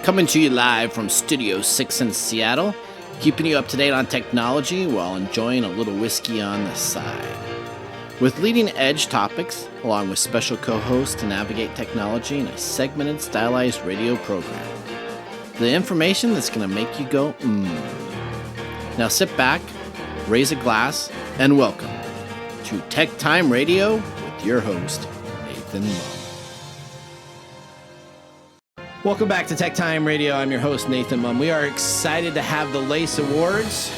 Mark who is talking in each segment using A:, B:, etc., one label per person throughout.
A: Coming to you live from Studio 6 in Seattle, keeping you up to date on technology while enjoying a little whiskey on the side. With leading edge topics, along with special co-hosts to navigate technology in a segmented, stylized radio program. The information that's going to make you go, Now sit back, raise a glass, and welcome to TECHTIME Radio with your host, Nathan Mumm. Welcome back to TECHTIME Radio. I'm your host, Nathan Mumm. We are excited to have the LASE Awards.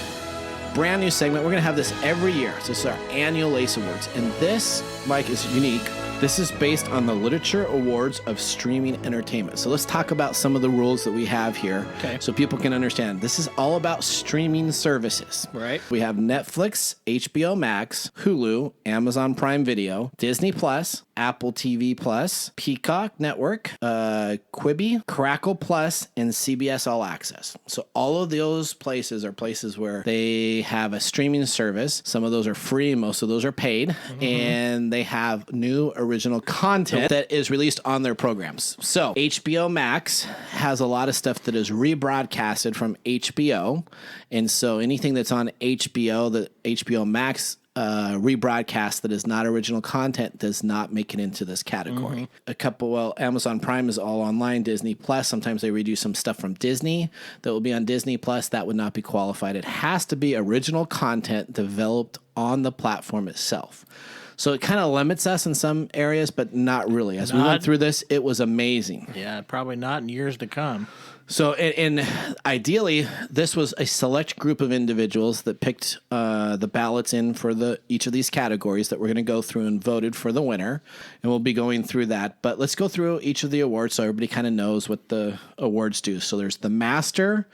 A: Brand new segment. We're going to have this every year. So this is our annual LASE Awards. And this, Mike, is unique. This is based on the Literature Awards of Streaming Entertainment. So let's talk about some of the rules that we have here so people can understand. This is all about streaming services.
B: Right.
A: We have Netflix, HBO MAX, Hulu, Amazon Prime Video, Disney Plus, Apple TV Plus, Peacock Network, Quibi, Crackle Plus, and CBS All Access. So all of those places are places where they have a streaming service. Some of those are free, most of those are paid, and they have new original content that is released on their programs. So HBO Max has a lot of stuff that is rebroadcasted from HBO, and so anything that's on HBO, the HBO Max rebroadcast that is not original content does not make it into this category. Amazon Prime is all online. Disney Plus, sometimes they redo some stuff from Disney that will be on Disney Plus. That would not be qualified. It has to be original content developed on the platform itself. So it kind of limits us in some areas, but not really. As we went through this, it was amazing.
B: Yeah, probably not in years to come.
A: So, and ideally, this was a select group of individuals that picked the ballots in for each of these categories that we're going to go through and voted for the winner, and we'll be going through that. But let's go through each of the awards so everybody kind of knows what the awards do. So there's the Master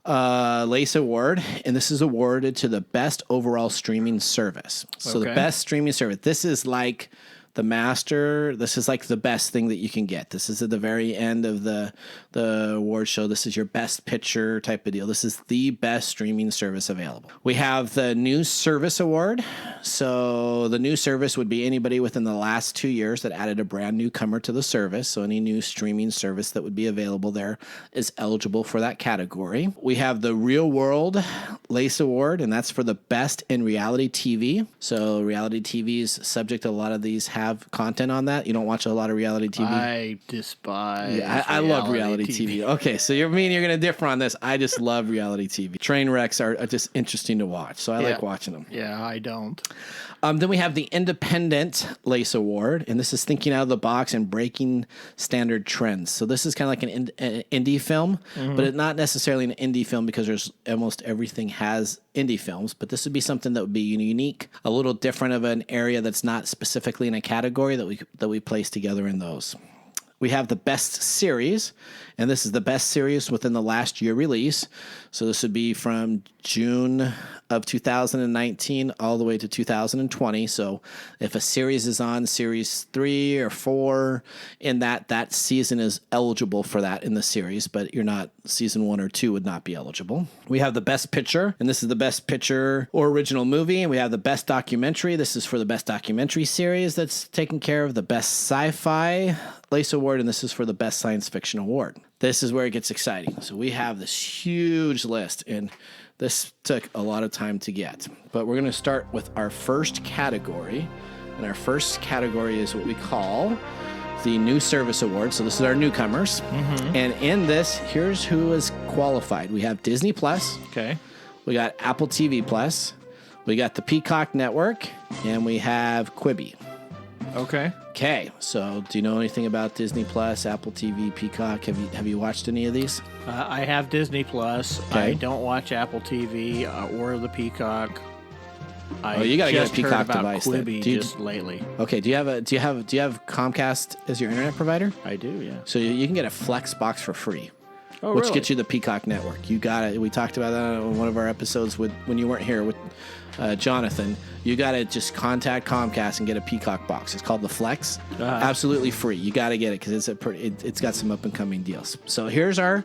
A: LASE Award, and this is awarded to the best overall streaming service. So the best streaming service. This is like the Master. This is like the best thing that you can get. This is at the very end of the award show. This is your best picture type of deal. This is the best streaming service available. We have the New Service Award. So the new service would be anybody within the last 2 years that added a brand newcomer to the service. So any new streaming service that would be available there is eligible for that category. We have the Real World LASE Award, and that's for the best in reality TV. So reality TV is subject to a lot of these have content on that. You don't watch a lot of reality TV?
B: I despise
A: I love reality TV. Okay, so you're going to differ on this. I just love reality TV. Train wrecks are just interesting to watch, so I like watching them.
B: Yeah, I don't.
A: Then we have the Independent LASE Award, and this is thinking out of the box and breaking standard trends. So this is kind of like an indie film, but it's not necessarily an indie film because there's almost everything has indie films, but this would be something that would be unique, a little different of an area that's not specifically in a category that we place together in those. We have the Best Series, and this is the best series within the last year release. So this would be from June of 2019 all the way to 2020. So if a series is on series 3 or 4 in that season is eligible for that in the series, but you're not, season 1 or 2 would not be eligible. We have the Best Picture, and this is the Best Picture or Original Movie. And we have the Best Documentary. This is for the Best Documentary Series that's taken care of. The Best Sci-Fi LASE Award, and this is for the Best Science Fiction Award. This is where it gets exciting. So we have this huge list, and this took a lot of time to get. But we're going to start with our first category, and our first category is what we call the New Service Award. So this is our newcomers. And in this, here's who is qualified. We have Disney Plus.
B: Okay.
A: We got Apple TV Plus. We got the Peacock Network, and we have Quibi. Okay, so do you know anything about Disney Plus, Apple TV, Peacock? Have you watched any of these?
B: I have Disney Plus.
A: Okay.
B: I don't watch Apple TV or the Peacock.
A: You got to get a Peacock
B: about
A: device.
B: Quibi just lately.
A: Okay, do you have Comcast as your internet provider?
B: I do, yeah.
A: So you can get a Flex box for free.
B: Oh,
A: which
B: really?
A: gets you the Peacock Network. You got it. We talked about that on one of our episodes when you weren't here with Jonathan. You got to just contact Comcast and get a Peacock box. It's called the Flex. Absolutely free. You got to get it because it's got some up and coming deals. So here's our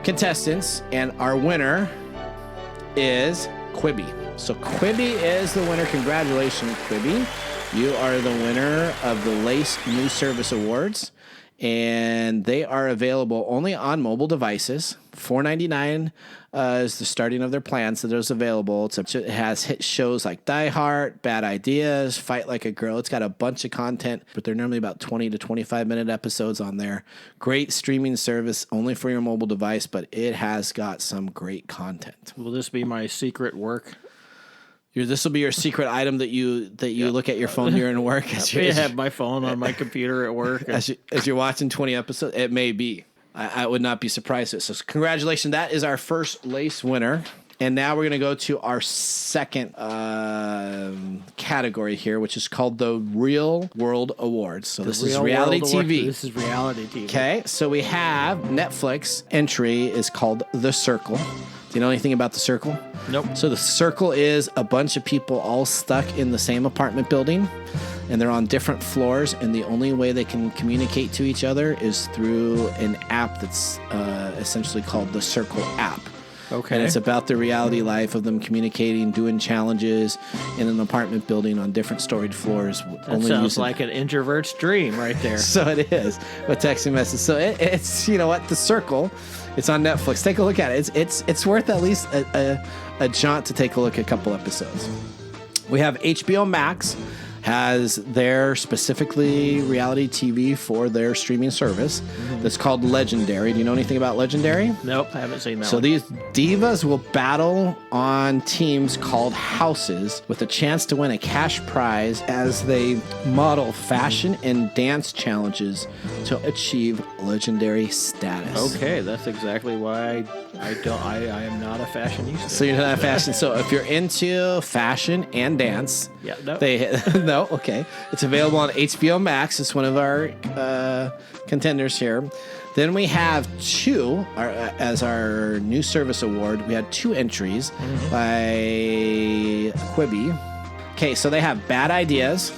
A: contestants, and our winner is Quibi. So Quibi is the winner. Congratulations, Quibi. You are the winner of the LASE New Service Awards. and they are available only on mobile devices. $4.99 is the starting of their plan, so those available. It has hit shows like Die Hard, Bad Ideas, Fight Like a Girl. It's got a bunch of content, but they're normally about 20 to 25-minute episodes on there. Great streaming service, only for your mobile device, but it has got some great content.
B: Will this be my secret work?
A: This will be your secret item that you look at your phone during work.
B: I have my phone on my computer at work.
A: As you're watching 20 episodes, it may be. I would not be surprised. So congratulations. That is our first LASE winner. And now we're going to go to our second category here, which is called the Real World Awards. So this is reality TV.
B: This is reality TV.
A: Okay, so we have Netflix entry is called The Circle. Do you know anything about The Circle?
B: Nope.
A: So The Circle is a bunch of people all stuck in the same apartment building, and they're on different floors, and the only way they can communicate to each other is through an app that's essentially called the Circle app.
B: Okay.
A: And it's about the reality life of them communicating, doing challenges in an apartment building on different storied floors.
B: That sounds like an introvert's dream right there.
A: So it is. A texting message. So it's, you know what, The Circle. It's on Netflix. Take a look at it. It's worth at least a jaunt to take a look at a couple episodes. We have HBO MAX has their specifically reality TV for their streaming service that's called Legendary. Do you know anything about Legendary?
B: Nope, I haven't seen that
A: So
B: one.
A: these divas will battle on teams called houses with a chance to win a cash prize as they model fashion and dance challenges to achieve legendary status.
B: Okay, that's exactly why I am not a fashionista.
A: So you're not a fashion. So if you're into fashion and dance,
B: Yeah, no.
A: no, okay. It's available on HBO Max. It's one of our contenders here. Then we have as our new service award. We had 2 entries by Quibi. Okay, so they have Bad Ideas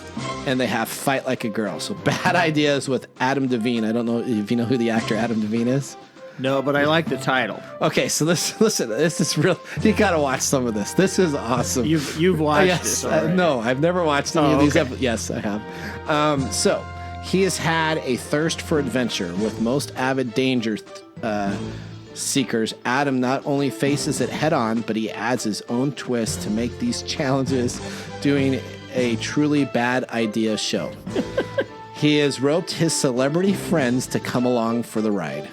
A: and they have Fight Like a Girl. So Bad Ideas with Adam Devine. I don't know if you know who the actor Adam Devine is.
B: No, but I like the title.
A: Okay, so this is real. You gotta watch some of this. This is awesome.
B: You've watched
A: yes,
B: this already.
A: no, I've never watched any of these.
B: Okay.
A: Yes, I have. So he has had a thirst for adventure with most avid danger seekers. Adam not only faces it head on, but he adds his own twist to make these challenges, doing a truly bad idea show. He has roped his celebrity friends to come along for the ride.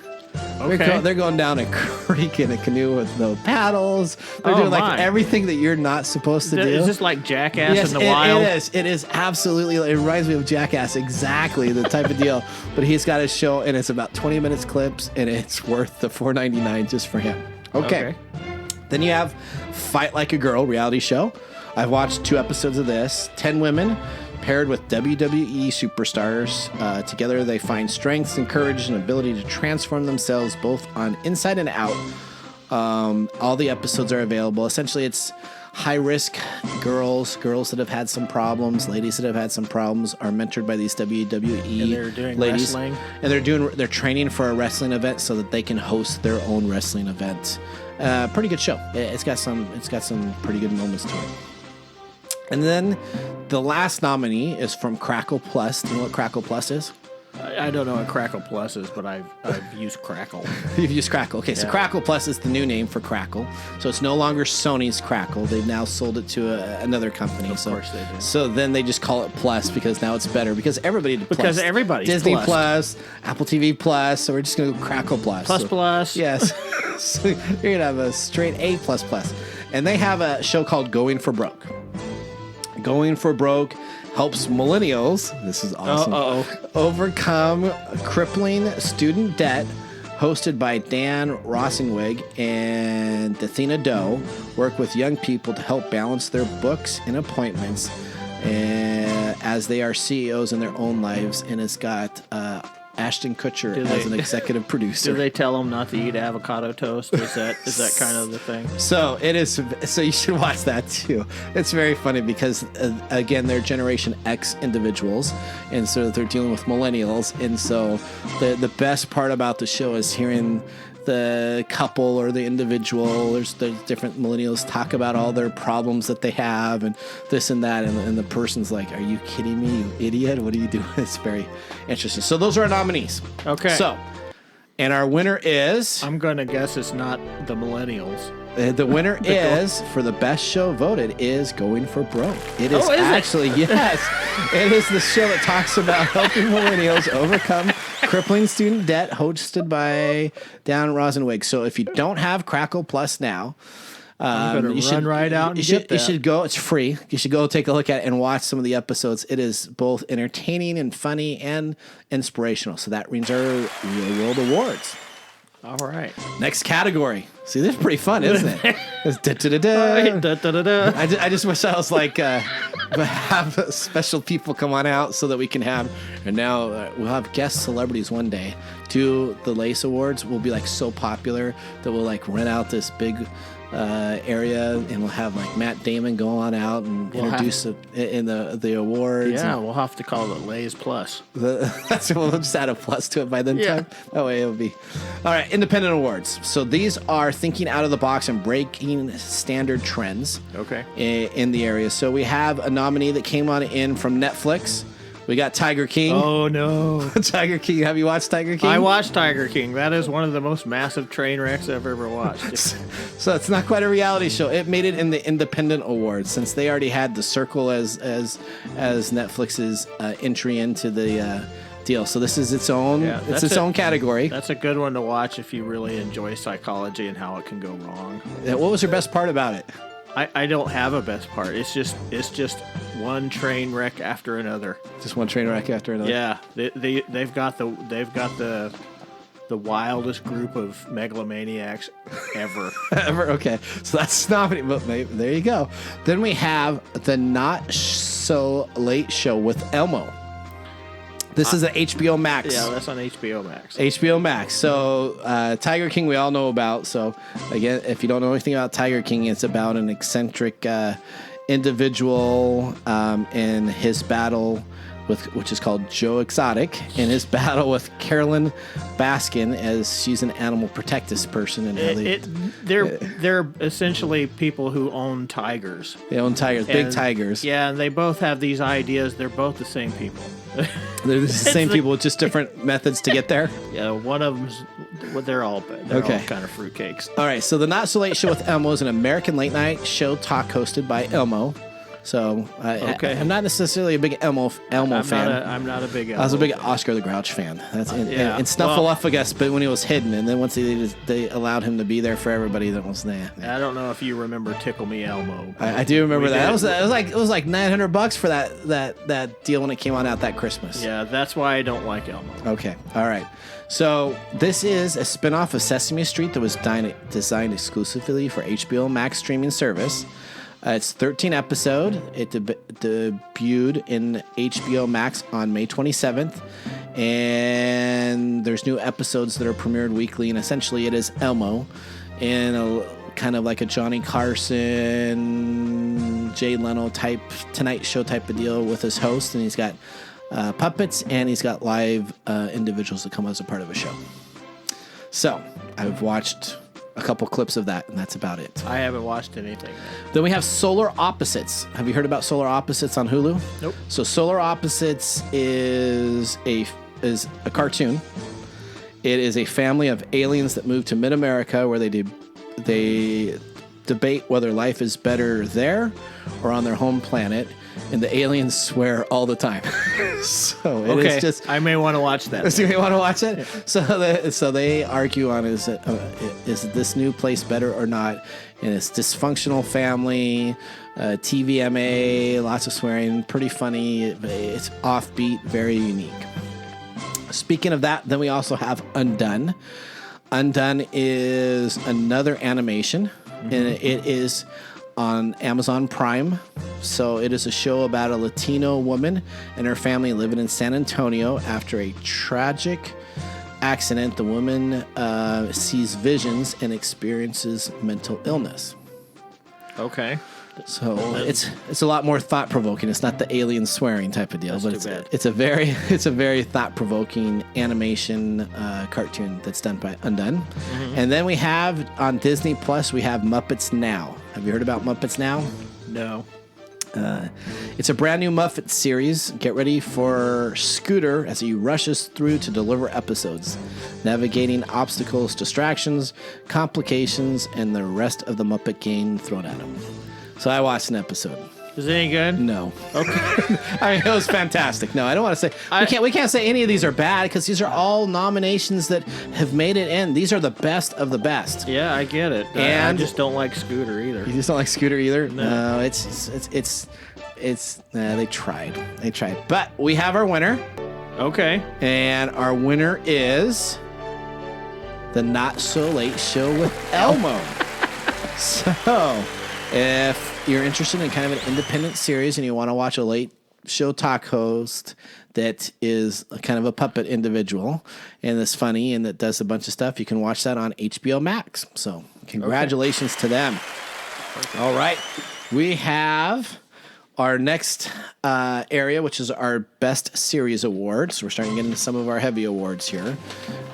B: Okay.
A: They're going down a creek in a canoe with no paddles. They're doing like everything that you're not supposed to do.
B: Is this like Jackass
A: Yes,
B: in the wild?
A: It is. It is absolutely. It reminds me of Jackass, exactly the type of deal. But he's got his show, and it's about 20 minutes clips, and it's worth the $4.99 just for him. Okay. Then you have Fight Like a Girl reality show. I've watched 2 episodes of this. 10 women paired with WWE superstars. Together they find strength and courage and ability to transform themselves both on inside and out. All the episodes are available. Essentially, it's high-risk girls that have had some problems, ladies that have had some problems are mentored by these WWE
B: And they're doing
A: ladies.
B: wrestling.
A: And they're training for a wrestling event so that they can host their own wrestling event. Pretty good show. It's got some pretty good moments to it. And then the last nominee is from Crackle Plus. Do you know what Crackle Plus is?
B: I don't know what Crackle Plus is, but I've used Crackle.
A: You've used Crackle. Okay, so Crackle Plus is the new name for Crackle. So it's no longer Sony's Crackle. They've now sold it to another company.
B: Of course they do.
A: So then they just call it Plus because now it's better because everybody did Plus.
B: Because everybody's
A: Disney
B: Plus.
A: Plus, Apple TV Plus. So we're just going to go Crackle Plus.
B: Plus.
A: Yes. So you're going to have a straight A++. And they have a show called Going for Broke. Going for Broke helps millennials, this is awesome, overcome crippling student debt, hosted by Dan Rossingwig and Athena Doe, work with young people to help balance their books and appointments as they are CEOs in their own lives, and it's got Ashton Kutcher as an executive producer.
B: Do they tell them not to eat avocado toast? Is that kind of the thing?
A: So it is. So you should watch that too. It's very funny because again, they're Generation X individuals, and so they're dealing with millennials. And so the best part about the show is hearing the couple or the individual. There's different millennials talk about all their problems that they have and this and that. And the person's like, are you kidding me, you idiot? What are you doing? It's very interesting. So those are our nominees.
B: Okay.
A: So, and our winner is...
B: I'm going to guess it's not the millennials.
A: The winner is, for the best show voted, is Going for Broke. It is yes. It is the show that talks about helping millennials overcome crippling student debt, hosted by Dan Rosenwig. So if you don't have Crackle Plus now,
B: I'm going to run right out and get that.
A: You should go. It's free. You should go take a look at it and watch some of the episodes. It is both entertaining and funny and inspirational. So that means our Real World Awards.
B: All right.
A: Next category. See, this is pretty fun, isn't it? It's I just wish I was like, have special people come on out so that we can have, and now we'll have guest celebrities one day do the LASE Awards. We'll be like so popular that we'll like rent out this big area, and we'll have like Matt Damon go on out and introduce it in the awards.
B: Yeah, we'll have to call it LASE Plus.
A: We'll just add a plus to it by then.
B: Yeah.
A: Time. That way it'll be. All right, independent awards. So these are thinking out of the box and breaking standard trends.
B: Okay.
A: In the area. So we have a nominee that came on in from Netflix. We got Tiger King.
B: Oh, no.
A: Tiger King. Have you watched Tiger King?
B: I watched Tiger King. That is one of the most massive train wrecks I've ever watched.
A: So it's not quite a reality show. It made it in the Independent Awards since they already had The Circle as Netflix's entry into the deal. So this is its own own category.
B: That's a good one to watch if you really enjoy psychology and how it can go wrong.
A: What was your best part about it?
B: I don't have a best part. It's just one train wreck after another.
A: Just one train wreck after another.
B: Yeah, they've got the wildest group of megalomaniacs ever.
A: Okay, so that's nominee. But there you go. Then we have the Not So Late Show with Elmo. This is an HBO Max.
B: Yeah, that's on HBO Max.
A: HBO Max. So Tiger King we all know about. So again, if you don't know anything about Tiger King, it's about an eccentric individual in his battle which is called Joe Exotic, in his battle with Carolyn Baskin, as she's an animal protectist person. And
B: they're essentially people who own tigers.
A: They own tigers, big tigers.
B: Yeah, and they both have these ideas. They're both the same people.
A: They're the same people with just different methods to get there.
B: Yeah, one of them's. They're all kind of fruitcakes.
A: All right, so the Not So Late Show with Elmo is an American late night show talk hosted by Elmo. So I'm not necessarily a big Elmo fan.
B: I'm not a big Elmo.
A: I was a big Oscar the Grouch fan. And Snuffleupagus, but when he was hidden, and then once they allowed him to be there for everybody, that was there.
B: I don't know if you remember Tickle Me Elmo.
A: I do remember that. It was like $900 for that deal when it came on out that Christmas.
B: Yeah, that's why I don't like Elmo.
A: Okay, all right. So this is a spinoff of Sesame Street that was designed exclusively for HBO Max streaming service. It's 13 episodes. It debuted in HBO Max on May 27th. And there's new episodes that are premiered weekly. And essentially it is Elmo in a kind of like a Johnny Carson, Jay Leno type Tonight Show type of deal with his host. And he's got puppets and he's got live individuals that come as a part of a show. So I've watched a couple clips of that, and that's about it.
B: I haven't watched anything.
A: Then we have Solar Opposites. Have you heard about Solar Opposites on Hulu?
B: Nope.
A: So Solar Opposites is a cartoon. It is a family of aliens that move to mid-America where they debate whether life is better there or on their home planet, and the aliens swear all the time. So it is just.
B: I may want to watch that.
A: Do you want to watch it? Yeah. So they argue on is this new place better or not? And it's dysfunctional family, TVMA, lots of swearing, pretty funny. It's offbeat, very unique. Speaking of that, then we also have Undone. Undone is another animation, and it is on Amazon Prime. So it is a show about a Latino woman and her family living in San Antonio after a tragic accident. The woman sees visions and experiences mental illness.
B: Okay.
A: So it's a lot more thought provoking. It's not the alien swearing type of deal, but it's a very thought provoking animation cartoon that's done by Undone. Mm-hmm. And then we have on Disney Plus we have Muppets Now. Have you heard about Muppets Now?
B: No.
A: It's a brand new Muppet series. Get ready for Scooter as he rushes through to deliver episodes, navigating obstacles, distractions, complications, and the rest of the Muppet game thrown at him. So I watched an episode.
B: Is it any good?
A: No.
B: Okay.
A: I mean, it was fantastic. No, I don't want to say we can't say any of these are bad because these are all nominations that have made it in. These are the best of the best.
B: Yeah, I get it. And I just don't like Scooter either.
A: You just don't like Scooter either?
B: No,
A: they tried. They tried. But we have our winner.
B: Okay.
A: And our winner is the Not So Late Show with Elmo. So, if you're interested in kind of an independent series and you want to watch a late show talk host that is kind of a puppet individual and that's funny and that does a bunch of stuff, you can watch that on HBO MAX. So congratulations to them. Perfect. All right. We have our next area, which is our Best Series Awards. We're starting to get into some of our heavy awards here.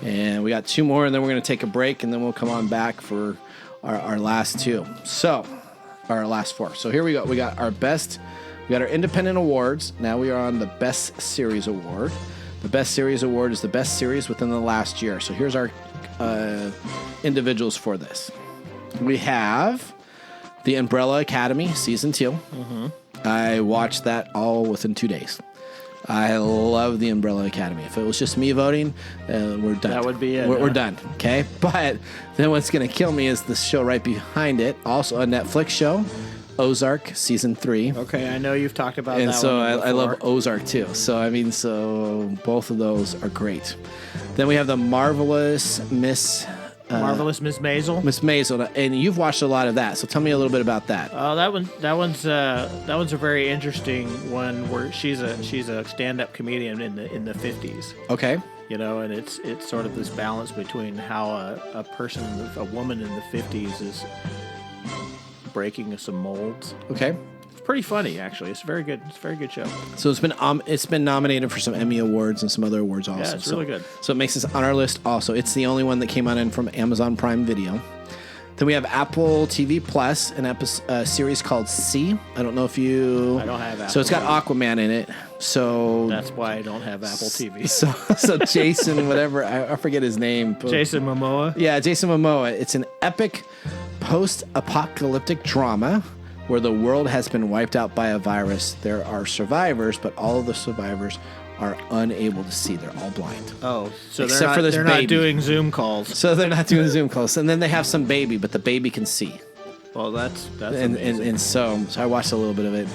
A: And we got 2 more, and then we're going to take a break, and then we'll come on back for our last 2. So... our last 4. So here we go. We got our independent awards. Now we are on the Best Series Award. The Best Series Award is the best series within the last year. So here's our individuals for this. We have The Umbrella Academy Season 2. Mm-hmm. I watched that all within 2 days. I love The Umbrella Academy. If it was just me voting, we're done.
B: That would be it.
A: We're done, okay? But then what's going to kill me is the show right behind it, also a Netflix show, Ozark Season 3.
B: Okay, I know you've talked about
A: and
B: that
A: so
B: one
A: I love Ozark, too. So both of those are great. Then we have the Marvelous Miss
B: Maisel.
A: Miss Maisel, and you've watched a lot of that. So tell me a little bit about that.
B: That one's a very interesting one where she's a stand-up comedian in the 50s.
A: Okay.
B: You know, and it's sort of this balance between how a woman in the 50s is breaking some molds.
A: Okay.
B: Pretty funny, actually. It's very good. It's a very good show.
A: So it's been nominated for some Emmy Awards and some other awards also.
B: Yeah, it's really good.
A: So it makes us on our list also. It's the only one that came on in from Amazon Prime Video. Then we have Apple TV Plus, a series called C. I don't know if you...
B: I don't have Apple.
A: So it's got Aquaman in it. So
B: that's why I don't have Apple TV.
A: So Jason, whatever, I forget his name.
B: Jason Momoa?
A: Yeah, Jason Momoa. It's an epic post-apocalyptic drama where the world has been wiped out by a virus. There are survivors, but all of the survivors are unable to see. They're all blind.
B: Oh, so
A: except for this
B: they're
A: baby.
B: Not doing Zoom calls.
A: So they're not doing Zoom calls. And then they have some baby, but the baby can see.
B: Well, that's
A: amazing. And so I watched a little bit of it.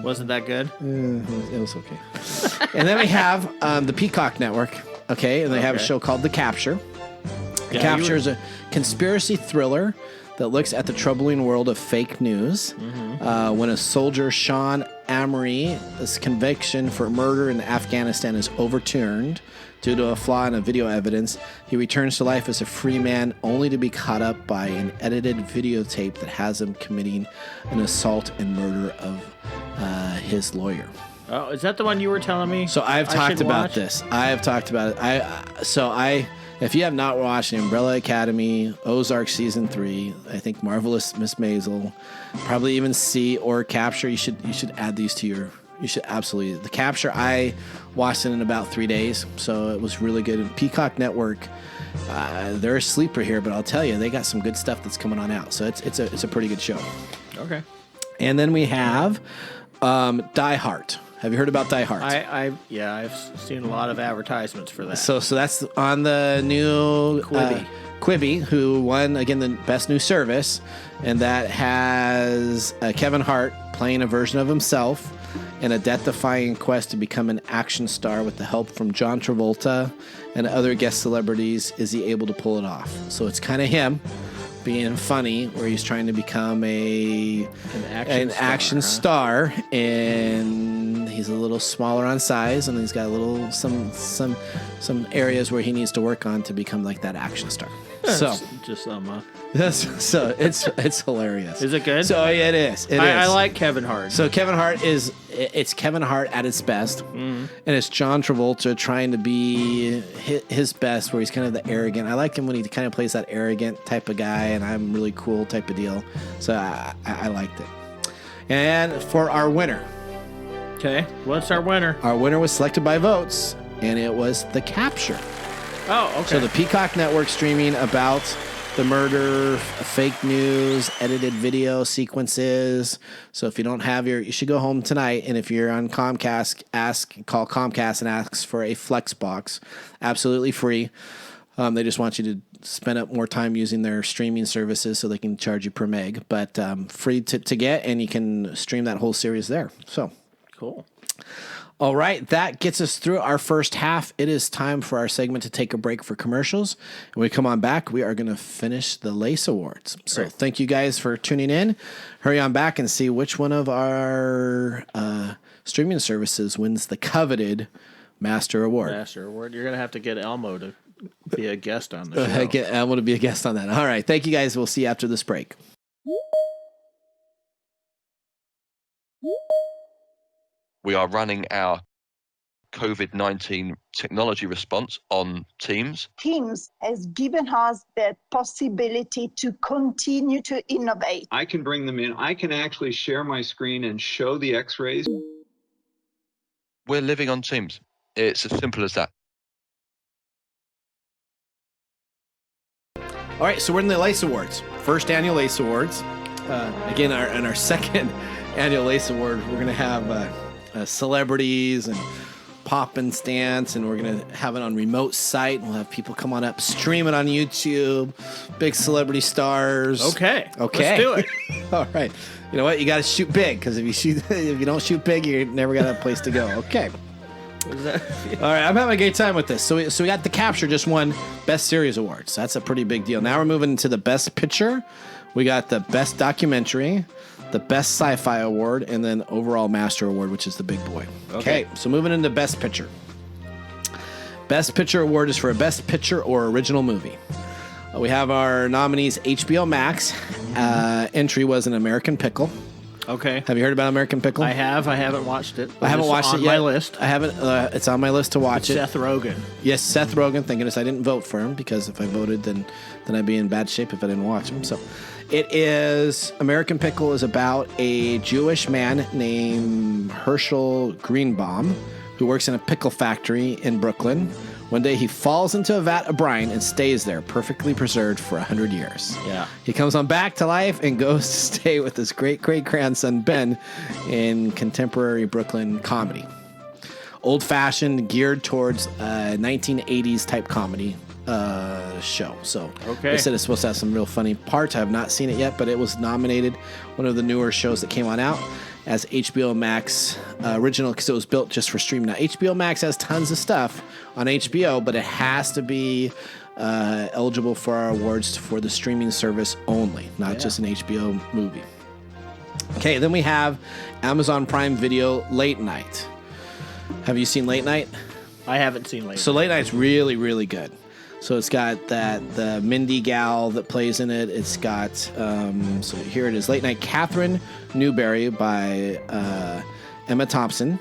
B: Wasn't that good?
A: It was okay. And then we have the Peacock Network. Okay, and they have a show called The Capture. The Capture is a conspiracy thriller that looks at the troubling world of fake news. Mm-hmm. When a soldier, Sean Amory's conviction for murder in Afghanistan is overturned due to a flaw in a video evidence, he returns to life as a free man only to be caught up by an edited videotape that has him committing an assault and murder of his lawyer.
B: Oh, is that the one you were telling me?
A: So I've talked about this. I have talked about it. If you have not watched The Umbrella Academy, Ozark Season 3, I think Marvelous Miss Maisel, probably even C or Capture, you should add these to your... You should absolutely... The Capture, I watched it in about 3 days, so it was really good. And Peacock Network, they're a sleeper here, but I'll tell you, they got some good stuff that's coming on out. So it's a pretty good show.
B: Okay.
A: And then we have Die Hard. Have you heard about Die Hard?
B: I've seen a lot of advertisements for that.
A: So that's on the new Quibi, who won again the best new service, and that has Kevin Hart playing a version of himself in a death-defying quest to become an action star with the help from John Travolta and other guest celebrities. Is he able to pull it off? So it's kind of him being funny, where he's trying to become an action star, and he's a little smaller on size, and he's got a little some areas where he needs to work on to become like that action star. So
B: just
A: so it's hilarious.
B: Is it good?
A: So it is.
B: I like Kevin Hart.
A: So Kevin Hart it's Kevin Hart at its best, and it's John Travolta trying to be his best, where he's kind of the arrogant. I like him when he kind of plays that arrogant type of guy, and I'm really cool type of deal. So I liked it. And for our winner.
B: Okay, what's our winner?
A: Our winner was selected by votes, and it was The Capture.
B: Oh, okay.
A: So the Peacock Network streaming about the murder, fake news, edited video sequences. So if you don't have you should go home tonight, and if you're on Comcast, call Comcast and ask for a Flex box. Absolutely free. They just want you to spend up more time using their streaming services so they can charge you per meg, but free to get, and you can stream that whole series there. So
B: cool.
A: All right, that gets us through our first half. It is time for our segment to take a break for commercials. When we come on back, we are going to finish the LASE Awards. So
B: Great.
A: Thank you guys for tuning in. Hurry on back and see which one of our streaming services wins the coveted Master Award.
B: Master Award. You're going to have to get Elmo to be a guest on the show.
A: I want to be a guest on that. All right, thank you guys. We'll see you after this break.
C: We are running our COVID-19 technology response on Teams.
D: Teams has given us the possibility to continue to innovate.
E: I can bring them in. I can actually share my screen and show the x-rays.
C: We're living on Teams. It's as simple as that.
A: All right, so we're in the LASE Awards. First annual LASE Awards. Again, in our second annual LASE Award, we're going to have celebrities and pop and stance, and we're going to have it on remote site. We'll have people come on up, stream it on YouTube, big celebrity stars.
B: Okay.
A: Let's
B: do it.
A: All right. You know what? You got to shoot big, because if you don't shoot big, you never got a place to go. Okay. All right, I'm having a great time with this. So we got The Capture just won Best Series Awards. So that's a pretty big deal. Now we're moving into the Best Picture. We got the Best Documentary, the Best Sci-Fi Award, and then Overall Master Award, which is the big boy. Okay, so moving into Best Picture. Best Picture Award is for a Best Picture or Original Movie. We have our nominees. HBO MAX entry was An American Pickle.
B: Okay.
A: Have you heard about American Pickle?
B: I have. I haven't watched it.
A: I haven't watched it yet.
B: On my list.
A: I haven't. It's on my list to watch it.
B: Seth Rogen.
A: Yes, Seth Rogen. Thank goodness I didn't vote for him, because if I voted, then I'd be in bad shape if I didn't watch him. So, it is American Pickle is about a Jewish man named Herschel Greenbaum who works in a pickle factory in Brooklyn. One day he falls into a vat of brine and stays there, perfectly preserved for 100 years.
B: Yeah.
A: He comes on back to life and goes to stay with his great-great-grandson, Ben, in contemporary Brooklyn comedy. Old-fashioned, geared towards 1980s type comedy show. So they said it's supposed to have some real funny parts. I have not seen it yet, but it was nominated, one of the newer shows that came on out, as HBO Max original, because it was built just for streaming. Now, HBO Max has tons of stuff on HBO, but it has to be eligible for our awards for the streaming service only, not just an HBO movie. Okay, then we have Amazon Prime Video Late Night. Have you seen Late Night?
B: I haven't seen Late Night.
A: So Late Night's really, really good. So it's got the Mindy gal that plays in it. It's got, so here it is, Late Night. Catherine Newberry by Emma Thompson.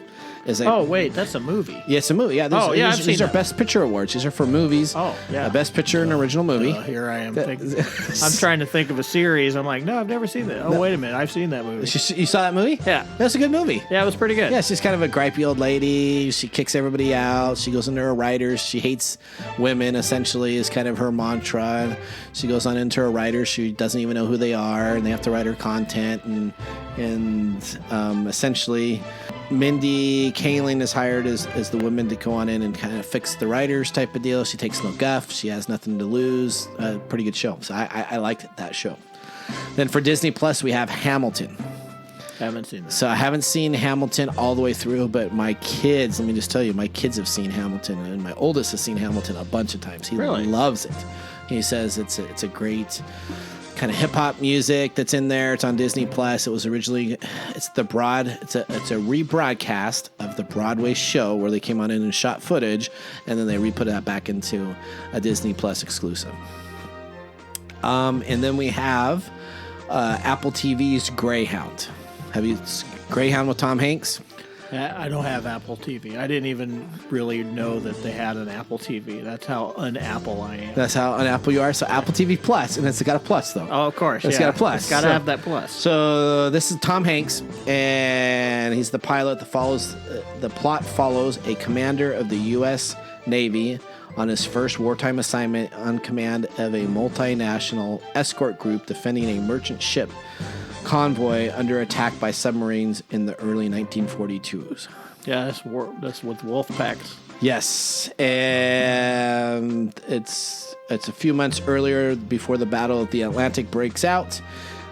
B: Oh, wait, that's a movie.
A: Yeah, it's a movie. Yeah, these are Best Picture Awards. These are for movies.
B: Oh, yeah.
A: Best Picture in Original Movie.
B: Here I am. I'm trying to think of a series. I'm like, no, I've never seen that. Oh, wait a minute. I've seen that movie.
A: You saw that movie?
B: Yeah.
A: That's a good movie.
B: Yeah, it was pretty good.
A: Yeah, she's kind of a gripey old lady. She kicks everybody out. She goes into her writers. She hates women, essentially, is kind of her mantra. She goes on into her writers. She doesn't even know who they are, and they have to write her content. And essentially, Mindy Kaling is hired as the woman to go on in and kind of fix the writers type of deal. She takes no guff. She has nothing to lose. Pretty good show. So I liked that show. Then for Disney Plus, we have Hamilton.
B: Haven't seen that.
A: So I haven't seen Hamilton all the way through, but my kids, let me just tell you, my kids have seen Hamilton, and my oldest has seen Hamilton a bunch of times. He
B: really
A: loves it. He says it's a great kind of hip hop music that's in there. It's on Disney Plus. It was originally, it's a rebroadcast of the Broadway show where they came on in and shot footage, and then they re-put that back into a Disney Plus exclusive. And then we have Apple TV's Greyhound. Have you Greyhound with Tom Hanks?
B: I don't have Apple TV. I didn't even really know that they had an Apple TV. That's how un-Apple I am.
A: That's how un-Apple you are. So Apple TV Plus, and it's got a plus though.
B: Oh, of course.
A: It's got a plus.
B: It's got to have that plus.
A: So this is Tom Hanks, and he's the pilot that follows. The plot follows a commander of the U.S. Navy on his first wartime assignment on command of a multinational escort group defending a merchant ship convoy under attack by submarines in the early 1942s.
B: Yeah, that's with wolf packs.
A: Yes, and it's a few months earlier before the Battle of the Atlantic breaks out.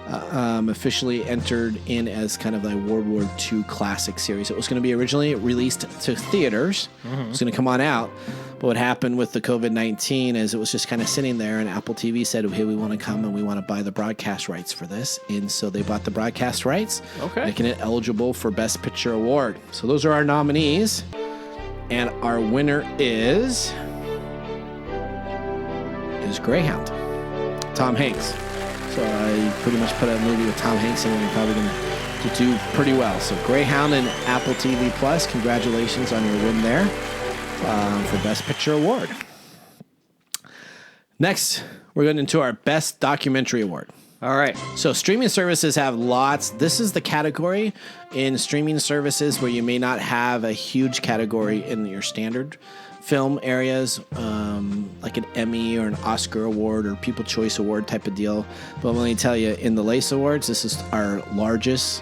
A: Officially entered in as kind of like World War II classic series. It was going to be originally released to theaters. It was going to come on out. But what happened with the COVID-19 is it was just kind of sitting there, and Apple TV said, hey, we want to come and we want to buy the broadcast rights for this. And so they bought the broadcast rights, making it eligible for Best Picture Award. So those are our nominees. And our winner is Greyhound. Tom Hanks. So I pretty much put a movie with Tom Hanks in and you're probably going to do pretty well. So Greyhound and Apple TV Plus, congratulations on your win there for Best Picture Award. Next, we're going into our Best Documentary Award.
B: All right.
A: So streaming services have lots. This is the category in streaming services where you may not have a huge category in your standard film areas, like an Emmy or an Oscar award or People's Choice Award type of deal. But let me tell you, in the LASE Awards, this is our largest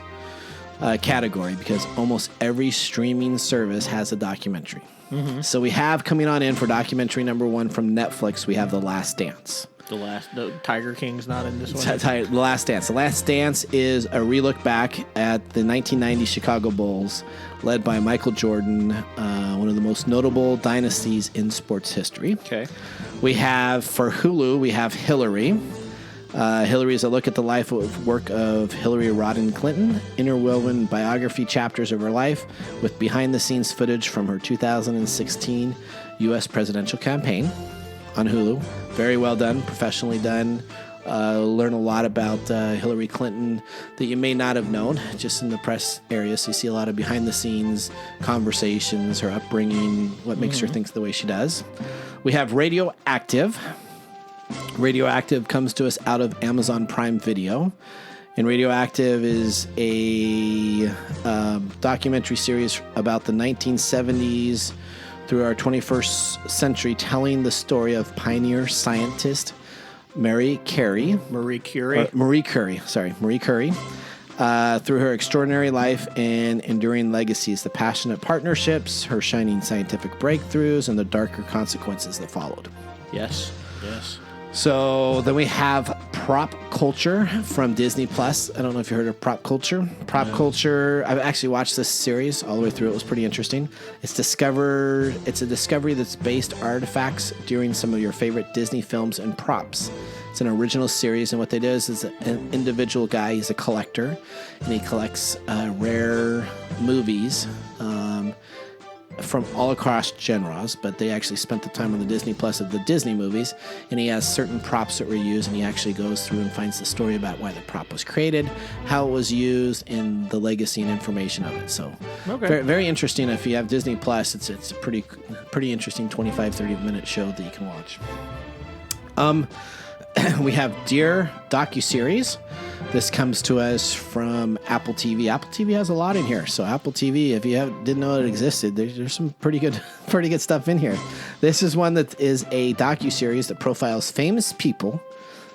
A: category because almost every streaming service has a documentary. So we have coming on in for documentary number 1 from Netflix, we have The Last Dance.
B: The Tiger King's not in this one?
A: The Last Dance. The Last Dance is a relook back at the 1990 Chicago Bulls, led by Michael Jordan, one of the most notable dynasties in sports history.
B: Okay.
A: We have, for Hulu, we have Hillary. Hillary is a look at the life of work of Hillary Rodham Clinton, interwoven biography chapters of her life with behind-the-scenes footage from her 2016 U.S. presidential campaign on Hulu. Very well done, professionally done. Learn a lot about Hillary Clinton that you may not have known just in the press area. So you see a lot of behind-the-scenes conversations, her upbringing, what makes her think the way she does. We have Radioactive. Radioactive comes to us out of Amazon Prime Video. And Radioactive is a documentary series about the 1970s through our 21st century, telling the story of pioneer scientist Marie Curie. Through her extraordinary life and enduring legacies, the passionate partnerships, her shining scientific breakthroughs, and the darker consequences that followed.
B: Yes.
A: So then we have Prop Culture from Disney Plus. I don't know if you heard of Prop Culture. Prop Culture, I've actually watched this series all the way through. It was pretty interesting. It's a discovery that's based artifacts during some of your favorite Disney films and props. It's an original series, and what they do is an individual guy, he's a collector, and he collects rare movies from all across genres, but they actually spent the time on the Disney Plus of the Disney movies, and he has certain props that were used, and he actually goes through and finds the story about why the prop was created, how it was used, and the legacy and information of it. So very, very interesting. If you have Disney Plus, it's a pretty interesting 25-30 minute show that you can watch. We have Dear docuseries. This comes to us from Apple TV. Apple TV has a lot in here. So Apple TV, if you didn't know it existed, there's some pretty good stuff in here. This is one that is a docuseries that profiles famous people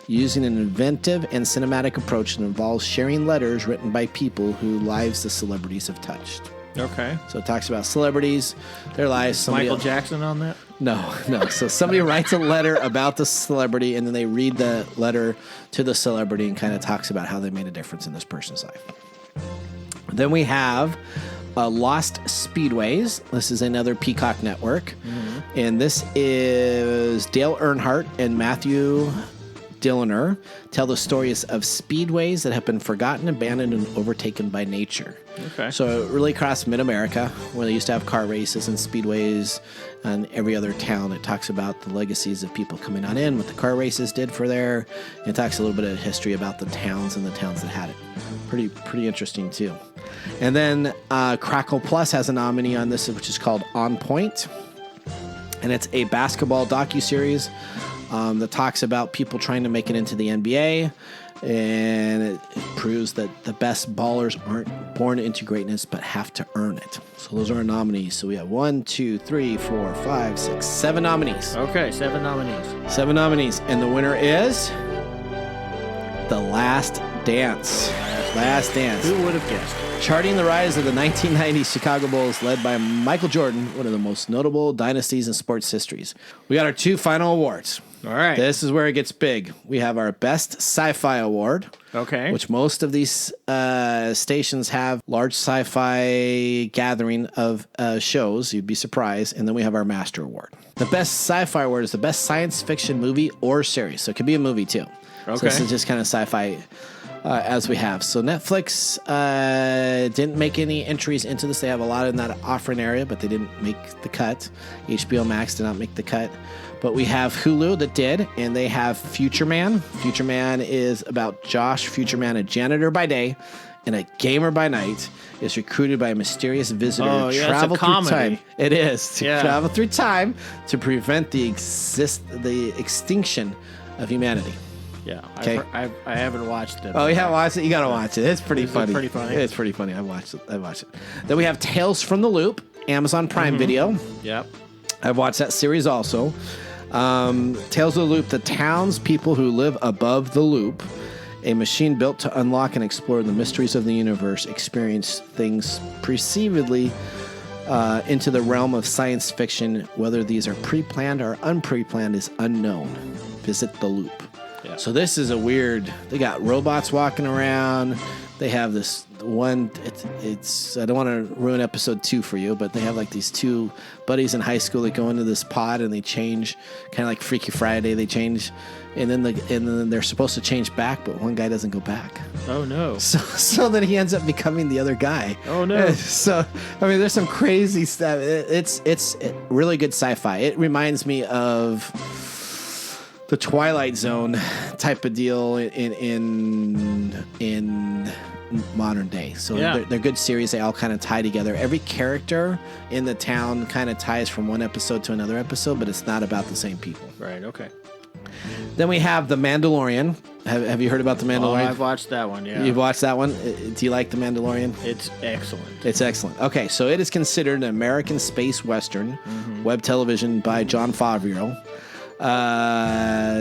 A: using an inventive and cinematic approach that involves sharing letters written by people whose lives the celebrities have touched.
B: Okay.
A: So it talks about celebrities, their lives.
B: Michael Jackson on that?
A: No. So somebody writes a letter about the celebrity, and then they read the letter to the celebrity and kind of talks about how they made a difference in this person's life. Then we have Lost Speedways. This is another Peacock Network. And this is Dale Earnhardt and Matthew Dillner tell the stories of speedways that have been forgotten, abandoned, and overtaken by nature.
B: Okay.
A: So really across mid-America, where they used to have car races and speedways and every other town, it talks about the legacies of people coming on in, what the car races did for there. It talks a little bit of history about the towns and the towns that had it. Pretty interesting, too. And then Crackle Plus has a nominee on this, which is called On Point. And it's a basketball docuseries that talks about people trying to make it into the NBA. And it proves that the best ballers aren't born into greatness, but have to earn it. So those are our nominees. So we have 1, 2, 3, 4, 5, 6, 7 nominees.
B: Okay, 7 nominees.
A: 7 nominees. And the winner is The Last Dance. Last Dance.
B: Who would have guessed?
A: Charting the rise of the 1990s Chicago Bulls, led by Michael Jordan, one of the most notable dynasties in sports histories. We got our 2 final awards.
B: All right.
A: This is where it gets big. We have our Best Sci-Fi Award.
B: Okay.
A: Which most of these stations have large sci-fi gathering of shows. You'd be surprised. And then we have our Master Award. The Best Sci-Fi Award is the best science fiction movie or series. So it could be a movie too.
B: Okay.
A: So this is just kind of sci-fi as we have. So Netflix didn't make any entries into this. They have a lot in that offering area, but they didn't make the cut. HBO Max did not make the cut. But we have Hulu that did, and they have Future Man. Future Man is about Josh Future Man, a janitor by day and a gamer by night, is recruited by a mysterious visitor to travel through time. It is to travel through time to prevent the extinction of humanity.
B: Yeah.
A: Okay.
B: I haven't watched it.
A: Oh, you haven't watched it? You got to watch it. It's pretty funny.
B: Pretty funny.
A: It's pretty funny. I watched it. Then we have Tales from the Loop, Amazon Prime Video.
B: Yep.
A: I've watched that series also. Tales of the Loop, the townspeople who live above the loop, a machine built to unlock and explore the mysteries of the universe, experience things perceivedly into the realm of science fiction. Whether these are pre-planned or unpre-planned is unknown. Visit the loop. Yeah. So this is a weird. They got robots walking around. They have this one. It's. I don't want to ruin episode 2 for you, but they have like these 2 buddies in high school that go into this pod and they change, kind of like Freaky Friday. They change, and then they're supposed to change back, but one guy doesn't go back.
B: Oh no!
A: So then he ends up becoming the other guy.
B: Oh no!
A: So I mean, there's some crazy stuff. It's really good sci-fi. It reminds me of the Twilight Zone type of deal in modern day. So they're good series. They all kind of tie together. Every character in the town kind of ties from one episode to another episode, but it's not about the same people.
B: Right. Okay.
A: Then we have The Mandalorian. Have you heard about The Mandalorian?
B: Oh, I've watched that one, yeah.
A: You've watched that one? Do you like The Mandalorian?
B: It's excellent.
A: It's excellent. Okay, so it is considered an American space western, web television by Jon Favreau.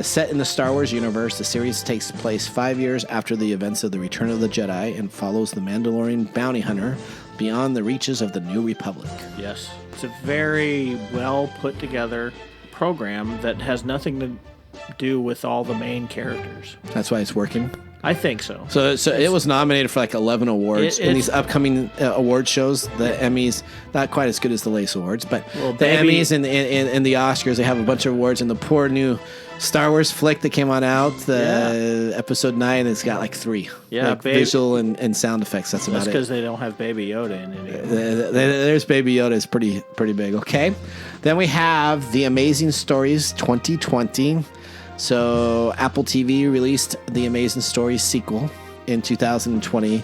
A: Set in the Star Wars universe, the series takes place 5 years after the events of the Return of the Jedi and follows the Mandalorian bounty hunter beyond the reaches of the New Republic.
B: Yes. It's a very well put together program that has nothing to do with all the main characters.
A: That's why it's working.
B: I think so.
A: So it was nominated for like 11 awards in these upcoming award shows. The Emmys, not quite as good as the LASE Awards, but the Emmys and the Oscars, they have a bunch of awards. And the poor new Star Wars flick that came on out, episode 9, it's got like 3.
B: Yeah,
A: like visual and sound effects. That's about it.
B: That's because they don't have Baby Yoda in it anymore.
A: There's Baby Yoda. It's pretty big. Okay. Then we have The Amazing Stories 2020. So Apple TV released The Amazing Stories sequel in 2020.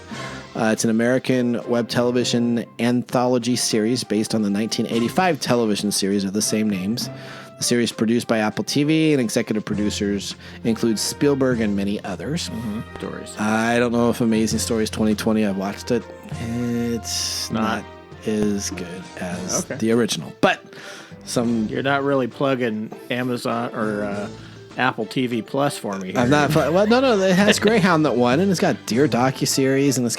A: It's an American web television anthology series based on the 1985 television series of the same names. The series produced by Apple TV and executive producers includes Spielberg and many others.
B: Stories.
A: I don't know if Amazing Stories 2020, I've watched it. It's not as good as the original. But
B: You're not really plugging Amazon or Apple TV Plus for me here.
A: I'm not. Well, no. It has Greyhound that won, and it's got Deer docuseries, and it's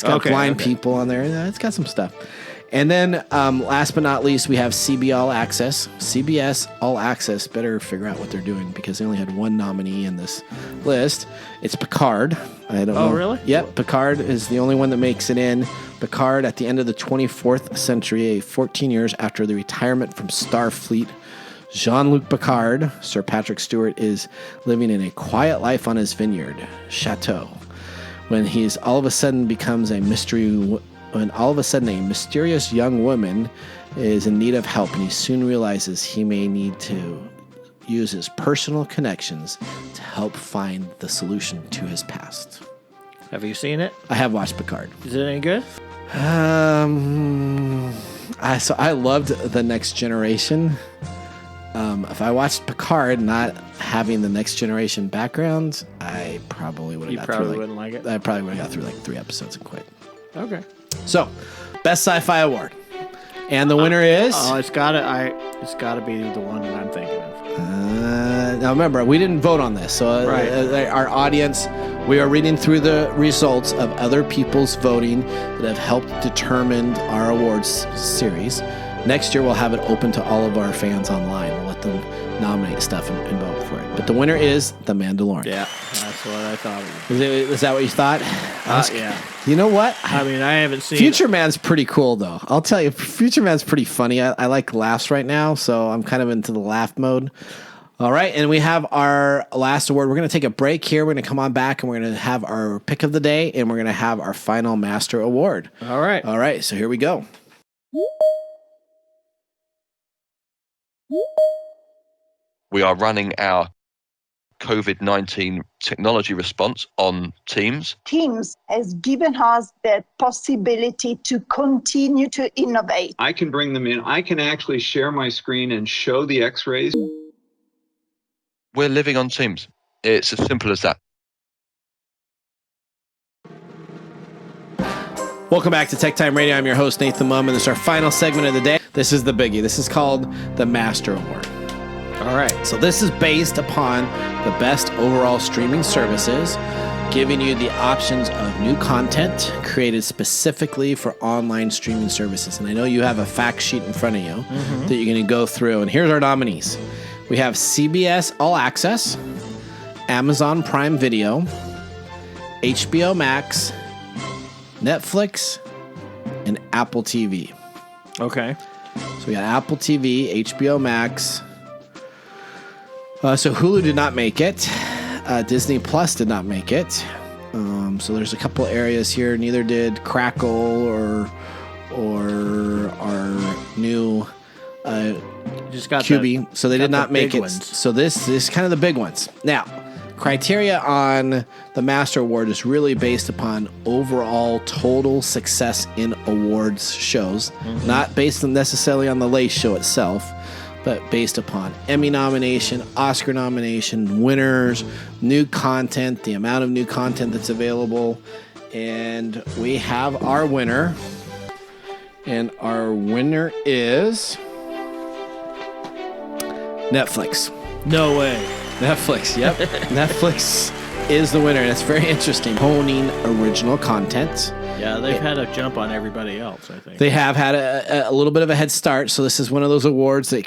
A: got blind people on there. It's got some stuff. And then, last but not least, we have CBS All Access. CBS All Access better figure out what they're doing because they only had one nominee in this list. It's Picard. I don't know.
B: Oh, really?
A: Yep. Picard is the only one that makes it in. Picard, at the end of the 24th century, 14 years after the retirement from Starfleet, Jean-Luc Picard, Sir Patrick Stewart, is living in a quiet life on his vineyard, Chateau, when he's all of a sudden a mysterious young woman is in need of help, and he soon realizes he may need to use his personal connections to help find the solution to his past.
B: Have you seen it?
A: I have watched Picard.
B: Is it any good?
A: I loved The Next Generation. If I watched Picard not having the Next Generation background, I probably would have got through.
B: Wouldn't like it.
A: I probably would have got through like 3 episodes and quit.
B: Okay.
A: So, best sci-fi award, and the winner is.
B: Oh, it's gotta be the one that I'm thinking of.
A: Now remember, we didn't vote on this, so
B: Right.
A: Our audience, we are reading through the results of other people's voting that have helped determine our awards series. Next year, we'll have it open to all of our fans online. We'll let them nominate stuff and vote for it. But the winner is The Mandalorian.
B: Yeah, that's what I thought.
A: Is that what you thought?
B: Yeah.
A: You know what?
B: I mean, I haven't seen
A: Future Man's pretty cool, though. I'll tell you, Future Man's pretty funny. I like laughs right now, so I'm kind of into the laugh mode. All right, and we have our last award. We're going to take a break here. We're going to come on back, and we're going to have our pick of the day, and we're going to have our final Master Award.
B: All right,
A: so here we go.
C: We are running our COVID-19 technology response on Teams.
D: Teams has given us the possibility to continue to innovate.
E: I can bring them in. I can actually share my screen and show the x-rays.
C: We're living on Teams. It's as simple as that.
A: Welcome back to Tech Time Radio. I'm your host, Nathan Mumm, and this is our final segment of the day. This is the biggie. This is called the Master Award.
B: All right.
A: So this is based upon the best overall streaming services, giving you the options of new content created specifically for online streaming services. And I know you have a fact sheet in front of you that you're going to go through. And here's our nominees. We have CBS All Access, Amazon Prime Video, HBO Max, Netflix, and Apple TV.
B: Okay.
A: So we got Apple TV, HBO Max. So Hulu did not make it. Disney Plus did not make it. So there's a couple areas here. Neither did Crackle or our new
B: Just got
A: Quibi. So they did not make it.
B: Ones.
A: So this is kind of the big ones. Now, criteria on the Master Award is really based upon overall total success in awards shows, not based necessarily on the LASE show itself, but based upon Emmy nomination, Oscar nomination, winners, new content, the amount of new content that's available. And we have our winner. And our winner is Netflix.
B: No way.
A: Netflix, yep. Netflix is the winner, and it's very interesting. Owning original content.
B: Yeah, they've had a jump on everybody else, I think.
A: They have had a little bit of a head start, so this is one of those awards that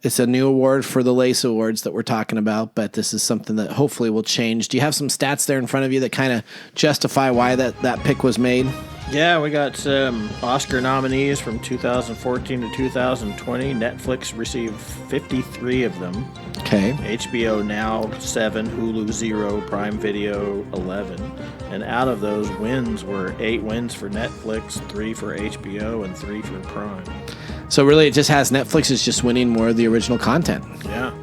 A: it's a new award for the LASE Awards that we're talking about, but this is something that hopefully will change. Do you have some stats there in front of you that kind of justify why that pick was made?
B: Yeah, we got some Oscar nominees from 2014 to 2020. Netflix received 53 of them.
A: Okay.
B: HBO Now 7, Hulu 0, Prime Video 11. And out of those wins were 8 wins for Netflix, 3 for HBO, and 3 for Prime.
A: So really it just has Netflix is just winning more of the original content.
B: Yeah.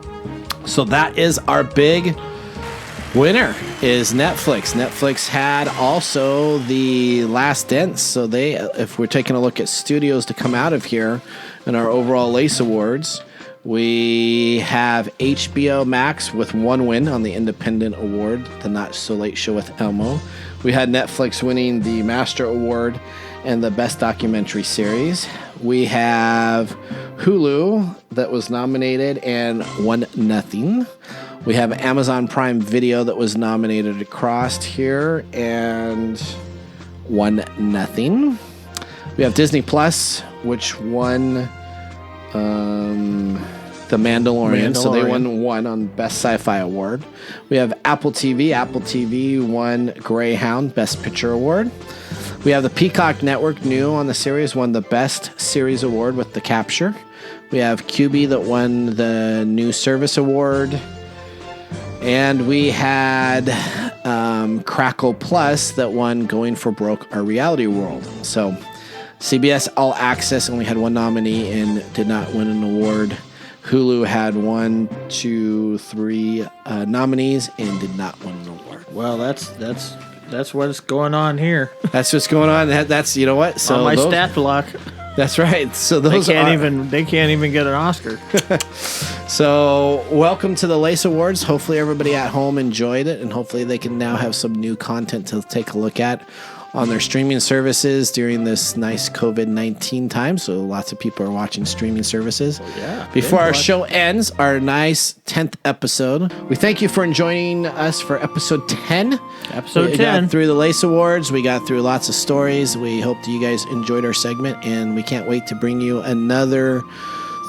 A: So that is our big winner is Netflix. Netflix had also The Last Dance. So if we're taking a look at studios to come out of here in our overall LASE Awards, we have HBO Max with 1 win on the Independent Award, the Not So Late Show with Elmo. We had Netflix winning the Master Award and the Best Documentary Series. We have Hulu that was nominated and won nothing. We have Amazon Prime Video that was nominated across here and won nothing. We have Disney Plus, which won The Mandalorian. So they won 1 on Best Sci-Fi Award. We have Apple TV. Apple TV won Greyhound Best Picture Award. We have the Peacock Network, new on the series, won the Best Series Award with The Capture. We have Quibi that won the New Service Award. And we had Crackle Plus that won Going for Broke, Our Reality World. So CBS All Access only had one nominee and did not win an award. Hulu had 1, 2, 3 nominees and did not win an award.
B: Well, that's what's going on here.
A: That's what's going on. That's you know what? So
B: on my stat block.
A: That's right. So those
B: they can't even get an Oscar.
A: So welcome to the LASE Awards. Hopefully everybody at home enjoyed it, and hopefully they can now have some new content to take a look at on their streaming services during this nice COVID-19 time. So lots of people are watching streaming services.
B: Yeah.
A: Before our show ends, our nice 10th episode. We thank you for joining us for episode 10.
B: Episode
A: we
B: 10.
A: got through the LASE Awards. We got through lots of stories. We hope that you guys enjoyed our segment, and we can't wait to bring you another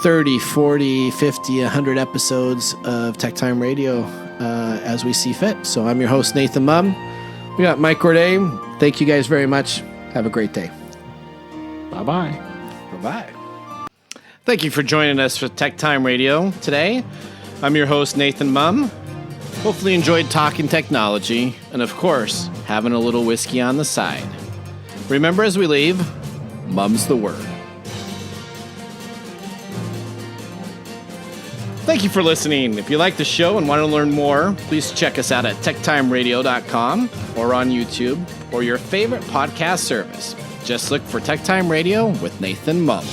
A: 30, 40, 50, 100 episodes of Tech Time Radio as we see fit. So I'm your host, Nathan Mumm. We got Mike Corday. Thank you guys very much. Have a great day.
B: Bye-bye.
A: Bye-bye. Thank you for joining us for Tech Time Radio today. I'm your host, Nathan Mumm. Hopefully you enjoyed talking technology and, of course, having a little whiskey on the side. Remember as we leave, Mumm's the word. Thank you for listening. If you like the show and want to learn more, please check us out at techtimeradio.com or on YouTube or your favorite podcast service. Just look for Tech Time Radio with Nathan Mumm.